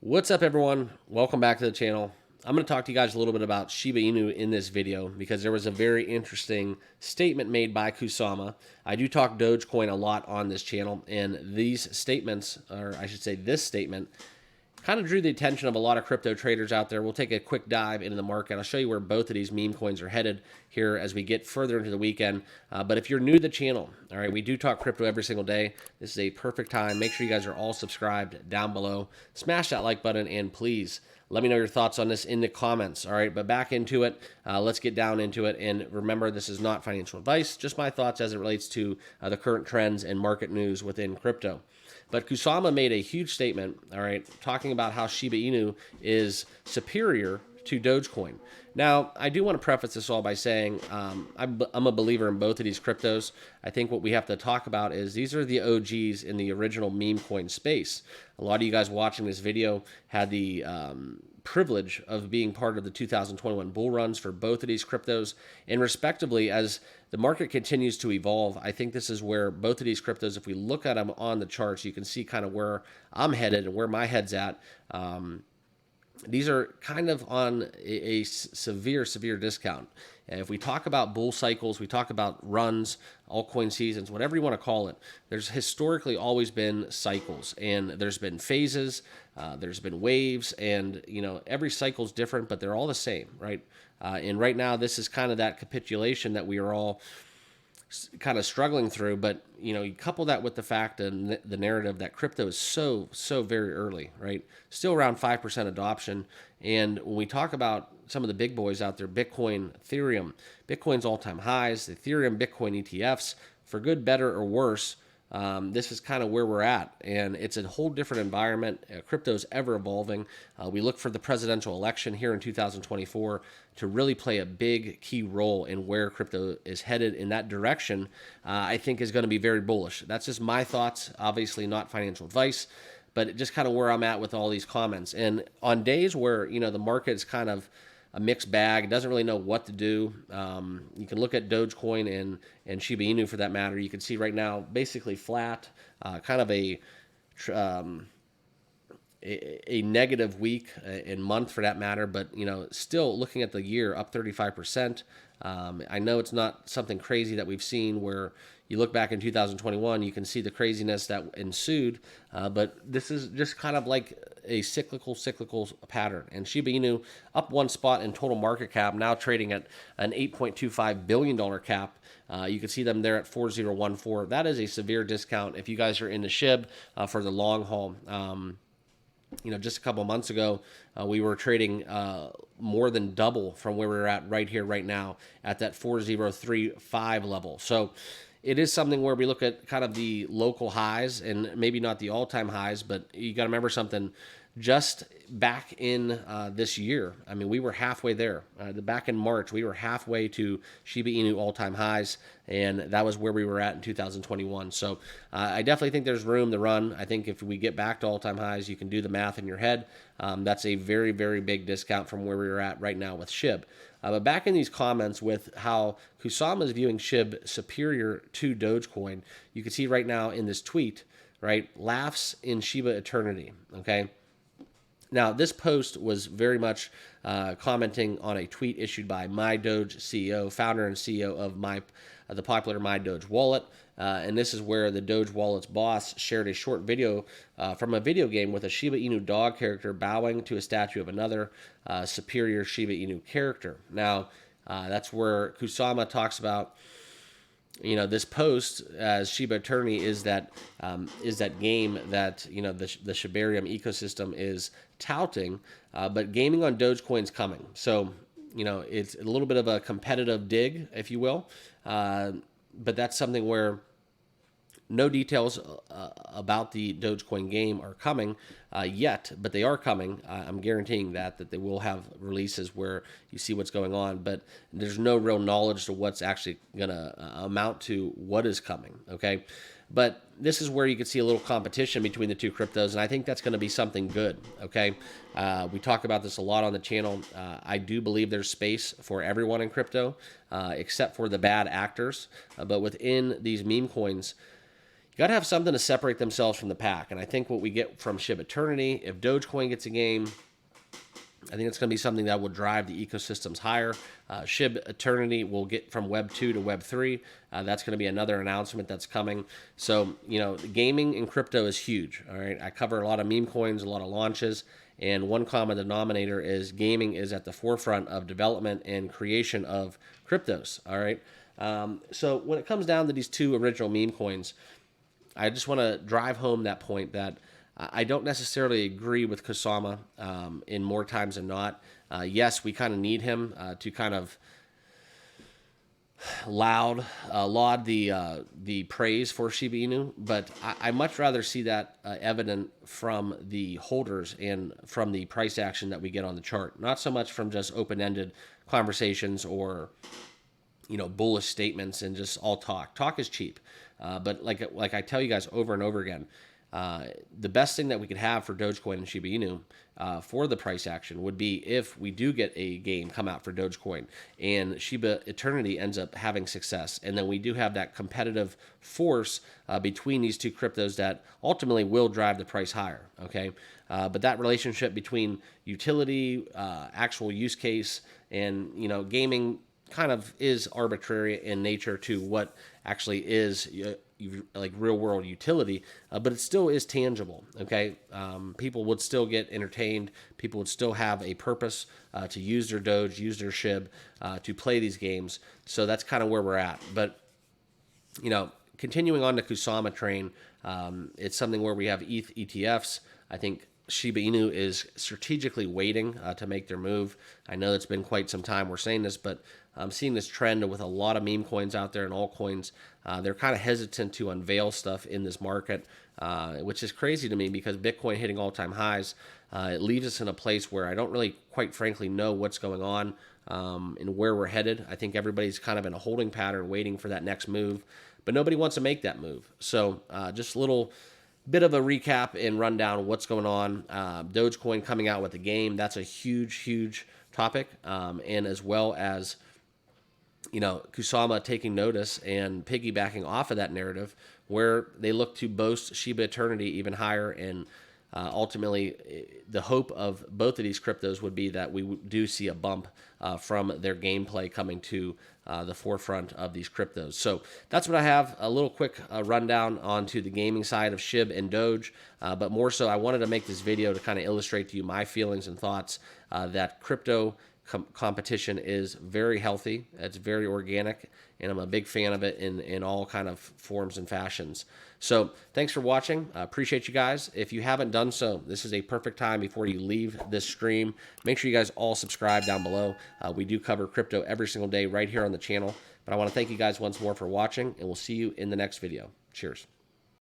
What's up, everyone? Welcome back to the channel. I'm going to talk to you guys a little bit about Shiba Inu in this video because there was a very interesting statement made by Kusama. I do talk Dogecoin a lot on this channel, and these statements, or I should say this statement, kind of drew the attention of a lot of crypto traders out there. We'll take a quick dive into the market. I'll show you where both of these meme coins are headed here as we get further into the weekend. But if you're new to the channel, all right, we do talk crypto every single day. This is a perfect time. Make sure you guys are all subscribed down below. Smash that like button, and please let me know your thoughts on this in the comments. All right, but back into it. Let's get down into it. And remember, this is not financial advice, just my thoughts as it relates to the current trends and market news within crypto. But Kusama made a huge statement, all right, talking about how Shiba Inu is superior to Dogecoin. Now, I do want to preface this all by saying I'm a believer in both of these cryptos. I think what we have to talk about is these are the OGs in the original meme coin space. A lot of you guys watching this video had the privilege of being part of the 2021 bull runs for both of these cryptos. And respectively, as the market continues to evolve, I think this is where both of these cryptos, if we look at them on the charts, you can see kind of where I'm headed and where my head's at. These are kind of on a severe discount. And if we talk about bull cycles, we talk about runs, altcoin seasons, whatever you want to call it, there's historically always been cycles, and there's been phases, there's been waves, and every cycle is different, but they're all the same, right? And right now, this is kind of that capitulation that we are all kind of struggling through. But you couple that with the fact and the narrative that crypto is so very early, right? Still around 5% adoption. And when we talk about some of the big boys out there, Bitcoin, Ethereum, Bitcoin's all-time highs, Ethereum, Bitcoin ETFs, for good, better, or worse, this is kind of where we're at, and it's a whole different environment. Crypto is ever evolving. We look for the presidential election here in 2024 to really play a big key role in where crypto is headed. In that direction, I think is going to be very bullish. That's just my thoughts, obviously not financial advice, but just kind of where I'm at with all these comments. And on days where the market is kind of a mixed bag, doesn't really know what to do. You can look at Dogecoin and Shiba Inu for that matter. You can see right now basically flat, kind of a negative week and month for that matter, but still looking at the year up 35%. I know it's not something crazy that we've seen where you look back in 2021, you can see the craziness that ensued, but this is just kind of like a cyclical pattern. And Shiba Inu up one spot in total market cap, now trading at an $8.25 billion cap. You can see them there at 4014. That is a severe discount if you guys are in the SHIB for the long haul. Just a couple of months ago, we were trading more than double from where we're at right here, right now, at that 4035 level. So it is something where we look at kind of the local highs and maybe not the all-time highs, but you got to remember something. Just back in this year, I mean, we were halfway there. Back in March, we were halfway to Shiba Inu all-time highs, and that was where we were at in 2021. So I definitely think there's room to run. I think if we get back to all-time highs, you can do the math in your head. That's a very big discount from where we were at right now with SHIB. But back in these comments with how Kusama is viewing SHIB superior to Dogecoin, you can see right now in this tweet, right, laughs in Shiba eternity, okay? Now, this post was very much commenting on a tweet issued by MyDoge CEO, founder and CEO of the popular MyDoge wallet. And this is where the Doge wallet's boss shared a short video from a video game with a Shiba Inu dog character bowing to a statue of another superior Shiba Inu character. Now, that's where Kusama talks about this post as Shiba Eternity is that game that the Shibarium ecosystem is touting, but gaming on Dogecoin's coming. So it's a little bit of a competitive dig, if you will, but that's something where no details about the Dogecoin game are coming yet, but they are coming. I'm guaranteeing that they will have releases where you see what's going on, but there's no real knowledge to what's actually going to amount to what is coming, okay? But this is where you can see a little competition between the two cryptos, and I think that's going to be something good, okay? We talk about this a lot on the channel. I do believe there's space for everyone in crypto, except for the bad actors. But within these meme coins, got to have something to separate themselves from the pack. And I think what we get from Shiba Eternity, if Dogecoin gets a game, I think it's going to be something that will drive the ecosystems higher. Shiba Eternity will get from Web 2 to Web 3. That's going to be another announcement that's coming. So, gaming in crypto is huge. All right. I cover a lot of meme coins, a lot of launches, and one common denominator is gaming is at the forefront of development and creation of cryptos. All right. So when it comes down to these two original meme coins, I just want to drive home that point that I don't necessarily agree with Kusama in more times than not. Yes, we kind of need him to kind of laud the praise for Shiba Inu, but I much rather see that evident from the holders and from the price action that we get on the chart, not so much from just open-ended conversations or bullish statements and just all talk. Talk is cheap, but like I tell you guys over and over again, the best thing that we could have for Dogecoin and Shiba Inu for the price action would be if we do get a game come out for Dogecoin and Shiba Eternity ends up having success, and then we do have that competitive force between these two cryptos that ultimately will drive the price higher. Okay, but that relationship between utility, actual use case, and gaming kind of is arbitrary in nature to what actually is like real world utility, but it still is tangible. Okay, people would still get entertained. People would still have a purpose to use their Doge, use their SHIB to play these games. So that's kind of where we're at. But continuing on the Kusama train, it's something where we have ETH ETFs. I think Shiba Inu is strategically waiting to make their move. I know it's been quite some time we're saying this, but I'm seeing this trend with a lot of meme coins out there and altcoins. They're kind of hesitant to unveil stuff in this market, which is crazy to me because Bitcoin hitting all-time highs, it leaves us in a place where I don't really, quite frankly, know what's going on and where we're headed. I think everybody's kind of in a holding pattern waiting for that next move, but nobody wants to make that move. So just a little bit of a recap and rundown of what's going on. Dogecoin coming out with a game, that's a huge topic, and as well as Kusama taking notice and piggybacking off of that narrative where they look to boast Shiba Eternity even higher. And ultimately, the hope of both of these cryptos would be that we do see a bump from their gameplay coming to the forefront of these cryptos. So that's what I have, a little quick rundown onto the gaming side of SHIB and Doge. But more so, I wanted to make this video to kind of illustrate to you my feelings and thoughts that crypto competition is very healthy. It's very organic, and I'm a big fan of it in all kind of forms and fashions. So thanks for watching. I appreciate you guys. If you haven't done so, this is a perfect time before you leave this stream. Make sure you guys all subscribe down below. We do cover crypto every single day right here on the channel. But I want to thank you guys once more for watching, and we'll see you in the next video. Cheers.